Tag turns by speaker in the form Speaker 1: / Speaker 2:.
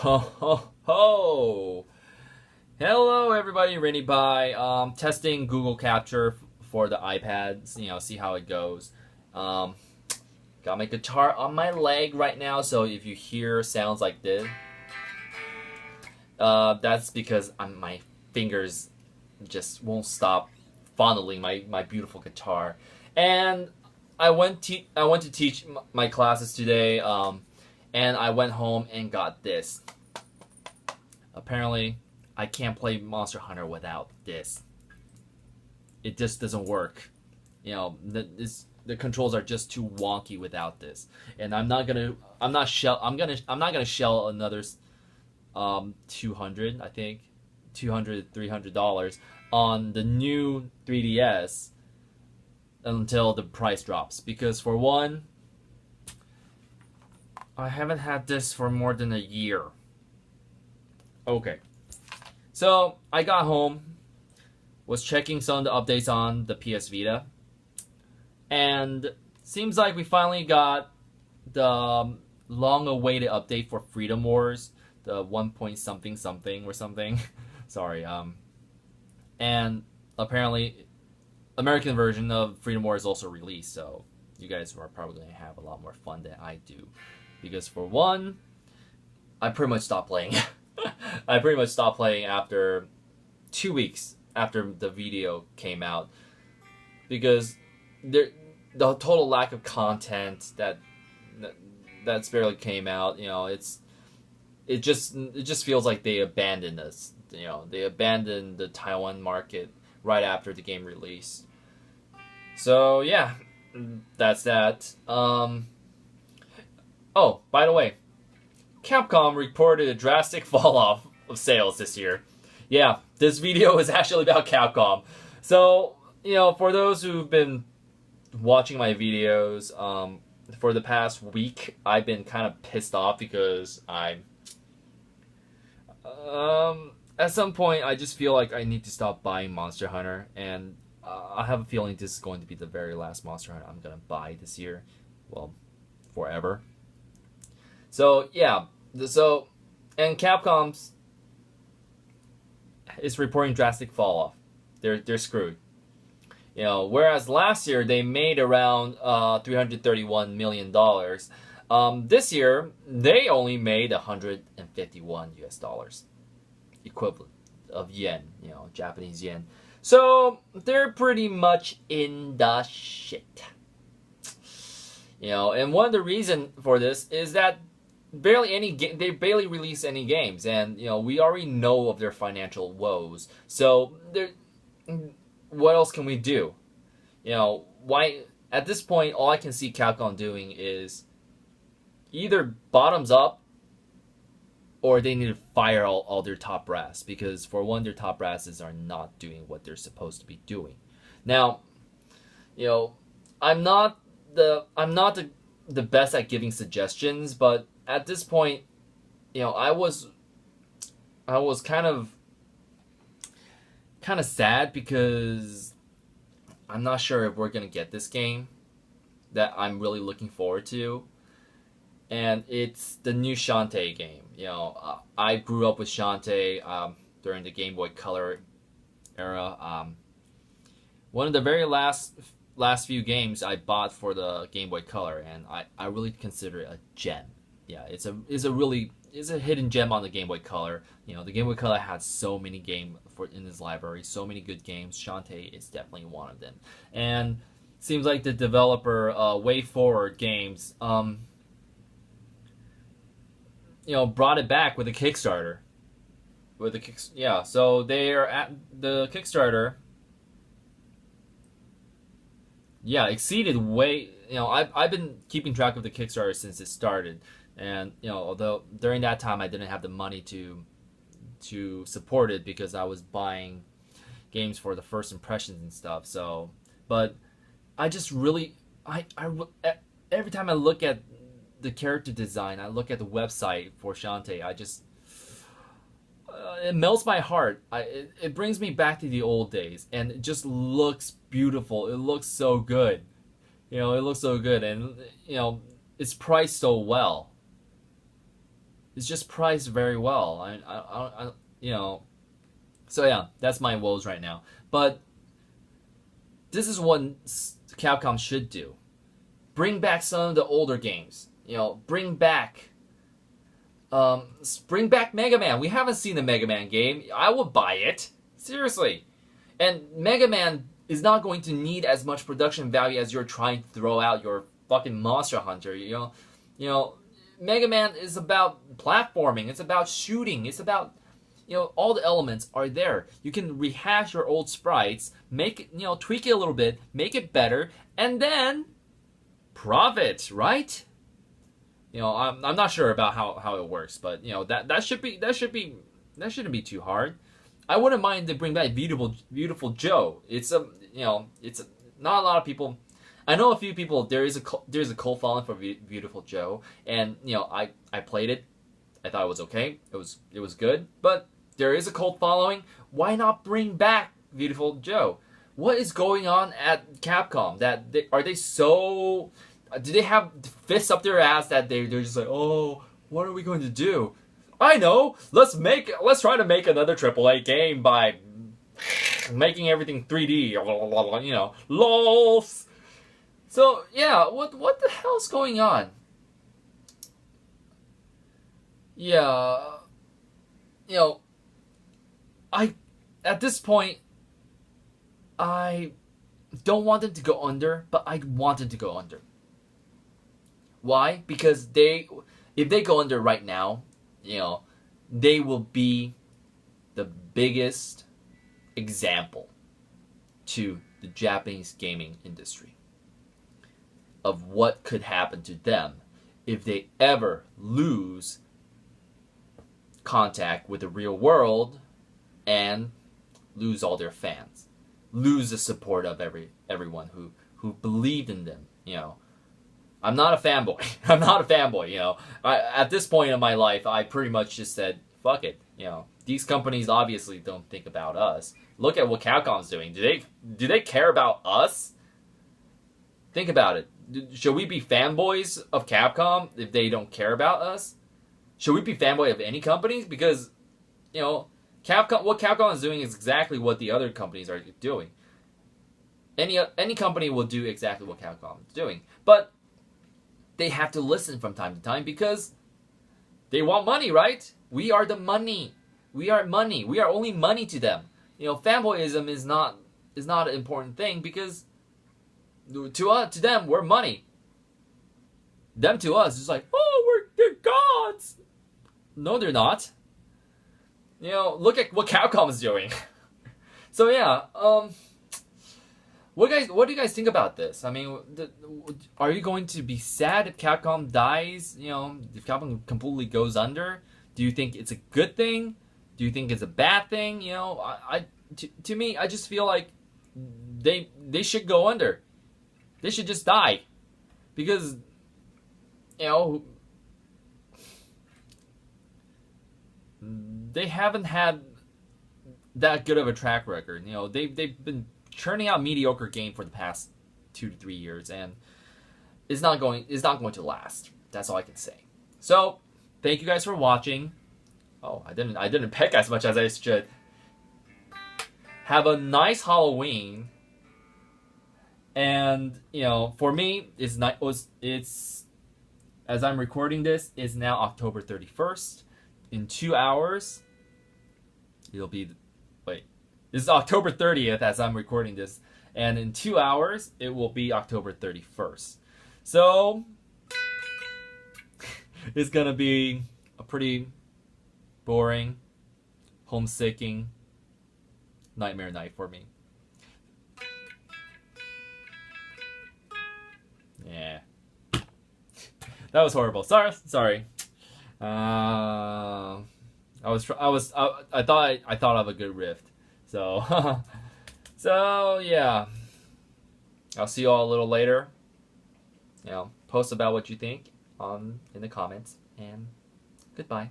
Speaker 1: Ho ho ho! Hello everybody, Rainy by testing Google Capture for the iPads, see how it goes. Um, got my guitar on my leg right now, so if you hear sounds like this, that's because my fingers just won't stop fondling my beautiful guitar. And I went to teach my classes today, and I went home and got this. Apparently, I can't play Monster Hunter without this. It just doesn't work. The controls are just too wonky without this. And I'm not gonna shell another 200, I think, $300 on the new 3DS until the price drops. Because for one, I haven't had this for more than a year. Okay. So I got home, was checking some of the updates on the PS Vita, and seems like we finally got the long-awaited update for Freedom Wars, the 1 point something something or something. Sorry. And apparently, American version of Freedom Wars is also released, so you guys are probably gonna have a lot more fun than I do, because for one, I pretty much stopped playing. I pretty much stopped playing after 2 weeks after the video came out, because the total lack of content that's barely came out. It just feels like they abandoned us. They abandoned the Taiwan market right after the game release. So yeah, that's that. Oh, by the way, Capcom reported a drastic fall off of sales this year. Yeah, this video is actually about Capcom. So, for those who've been watching my videos, for the past week, I've been kind of pissed off because at some point, I just feel like I need to stop buying Monster Hunter, and I have a feeling this is going to be the very last Monster Hunter I'm gonna buy this year. Well, forever. So yeah, and Capcom is reporting drastic fall off. They're screwed. Whereas last year they made around $331 million. This year they only made 151 US dollars, equivalent of yen, Japanese yen. So they're pretty much in the shit. And one of the reasons for this is that they barely release any games, and we already know of their financial woes. So what else can we do? Why at this point all I can see Capcom doing is either bottoms up, or they need to fire all their top brass, because for one, their top brasses are not doing what they're supposed to be doing. Now, I'm not the best at giving suggestions, but at this point, I was kind of sad, because I'm not sure if we're gonna get this game that I'm really looking forward to, and it's the new Shantae game. I grew up with Shantae during the Game Boy Color era. One of the very last few games I bought for the Game Boy Color, and I really consider it a gem. Yeah, it's a hidden gem on the Game Boy Color. The Game Boy Color had so many games in its library, so many good games. Shantae is definitely one of them. And seems like the developer, Way Forward Games, brought it back with a Kickstarter. So they are at the Kickstarter. Yeah, exceeded way. I've been keeping track of the Kickstarter since it started. And although during that time I didn't have the money to support it, because I was buying games for the first impressions and stuff. So, but I just really every time I look at the character design, I look at the website for Shantae, it melts my heart. It brings me back to the old days, and it just looks beautiful. It looks so good. It looks so good, and it's priced so well. it's just priced very well. You know. So yeah, that's my woes right now. But this is what Capcom should do. Bring back some of the older games. You know, bring back Mega Man. We haven't seen the Mega Man game. I would buy it. Seriously. And Mega Man is not going to need as much production value as you're trying to throw out your fucking Monster Hunter. You know, Mega Man is about platforming. It's about shooting. It's about, you know, all the elements are there. You can rehash your old sprites, make it, you know, tweak it a little bit, make it better, and then profit, right? You know, I'm not sure about how it works, but you know that shouldn't be too hard. I wouldn't mind to bring back Beautiful Joe. It's not a lot of people. I know a few people. There's a cult following for Beautiful Joe, and you know I played it. I thought it was okay. It was good, but there is a cult following. Why not bring back Beautiful Joe? What is going on at Capcom? Are they so? Do they have fists up their ass that they're just like, oh, what are we going to do? I know. Let's try to make another AAA game by making everything 3D. You know, lols. So yeah, what the hell's going on? Yeah, you know, at this point, I don't want them to go under, but I want them to go under. Why? Because if they go under right now, you know, they will be the biggest example to the Japanese gaming industry of what could happen to them if they ever lose contact with the real world and lose all their fans, lose the support of everyone who believed in them. You know, I'm not a fanboy. I'm not a fanboy. You know, at this point in my life, I pretty much just said, "Fuck it." You know, these companies obviously don't think about us. Look at what Capcom's doing. Do they care about us? Think about it. Should we be fanboys of Capcom if they don't care about us? Should we be fanboy of any companies? Because, you know, what Capcom is doing is exactly what the other companies are doing. Any company will do exactly what Capcom is doing, but they have to listen from time to time because they want money, right? We are the money. We are money. We are only money to them. You know, fanboyism is not an important thing because to them we're money. Them to us is like, oh, they're gods. No, they're not. You know, look at what Capcom is doing. So yeah, what do you guys think about this? I mean, are you going to be sad if Capcom dies? You know, if Capcom completely goes under? Do you think it's a good thing? Do you think it's a bad thing? You know, to me, I just feel like they should go under. They should just die, because you know they haven't had that good of a track record. You know, they've been churning out mediocre game for the past 2 to 3 years, and it's not going to last. That's all I can say. So, thank you guys for watching. Oh, I didn't peck as much as I should. Have a nice Halloween. And, you know, for me, it's as I'm recording this, it's now October 31st. In 2 hours, it'll be, this is October 30th as I'm recording this. And in 2 hours, it will be October 31st. So, it's going to be a pretty boring, homesicking nightmare night for me. Yeah. That was horrible. Sorry. I thought of a good riff. So, so yeah. I'll see you all a little later. You know, post about what you think in the comments, and goodbye.